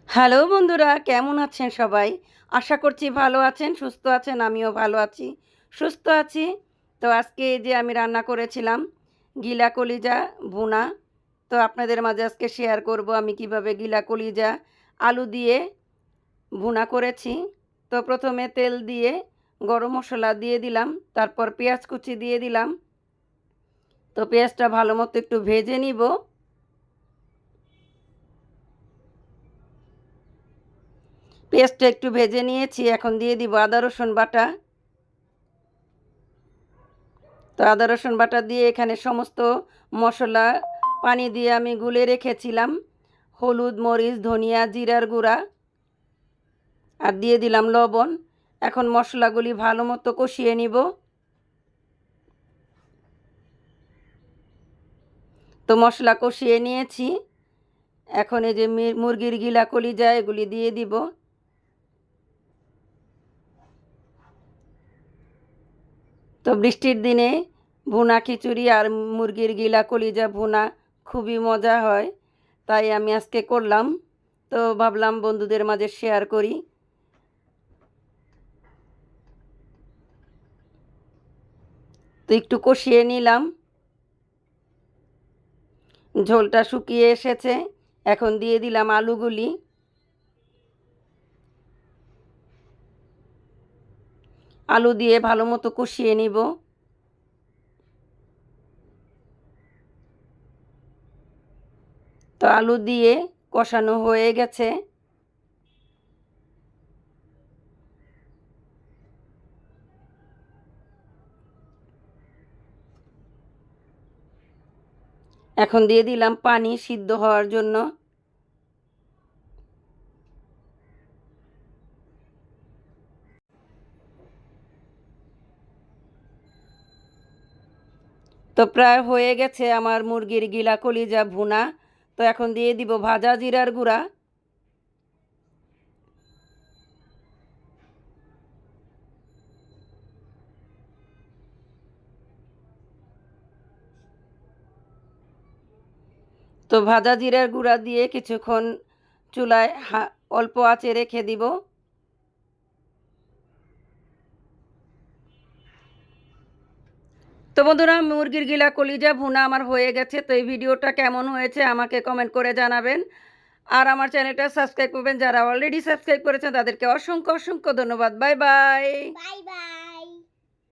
Hello বন্ধুরা, কেমন আছেন সবাই? আশা করছি ভালো আছেন, সুস্থ আছেন। আমিও ভালো আছি, সুস্থ আছি। তো আজকে এই যে আমি রান্না করেছিলাম গিলা কলিজা ভুনা। তো আপনাদের মাঝে আজকে শেয়ার করব আমি কিভাবে গিলা কলিজা আলু দিয়ে ভুনা করেছি। তো প্রথমে তেল দিয়ে গরম মশলা দিয়ে দিলাম, তারপর পেঁয়াজ কুচি দিয়ে দিলাম। তো পেঁয়াজটা ভালো মতো একটু ভেজে নিব। পেঁয়াজটা একটু ভেজে নিয়েছি, এখন দিয়ে দিব আদা রসুন বাটা। তো আদা রসুন বাটা দিয়ে এখানে সমস্ত মশলা পানি দিয়ে আমি গুলে রেখেছিলাম। হলুদ, মরিচ, ধনিয়া, জিরার গুঁড়া আর দিয়ে দিলাম লবণ। এখন মশলাগুলি ভালো মতো কষিয়ে নিব। তো মশলা কষিয়ে নিয়েছি, এখন এই যে মুরগির গিলা কলিজা এগুলি দিয়ে দিব। তো বৃষ্টির দিনে ভুনা খিচুড়ি আর মুরগির গিলা কলিজা ভুনা খুবই মজা হয়, তাই আমি আজকে করলাম। তো ভাবলাম বন্ধুদের মাঝে শেয়ার করি। তো একটু কষিয়ে নিলাম, ঝোলটা শুকিয়ে এসেছে। এখন দিয়ে দিলাম আলুগুলি। আলু দিয়ে ভালো মতো কষিয়ে নিব। তো আলু দিয়ে কষানো হয়ে গেছে। এখন দিয়ে দিলাম পানি সিদ্ধ হওয়ার জন্য। তো প্রায় হয়ে গেছে আমার মুরগির গিলা কলিজা ভুনা। তো এখন দিয়ে দিব ভাজা জিরার গুঁড়া। তো ভাজা জিরার গুঁড়া দিয়ে কিছুক্ষণ চুলায় অল্প আঁচে রেখে দিব। তো বন্ধুরা, মুরগির গিলা কলিজা ভুনা আমার হয়ে গেছে। তো এই ভিডিওটা কেমন হয়েছে আমাকে কমেন্ট করে জানাবেন। আর আমার চ্যানেলটা সাবস্ক্রাইব করবেন। যারা অলরেডি সাবস্ক্রাইব করেছেন তাদেরকে অসংখ্য অসংখ্য ধন্যবাদ। Bye bye. Bye bye.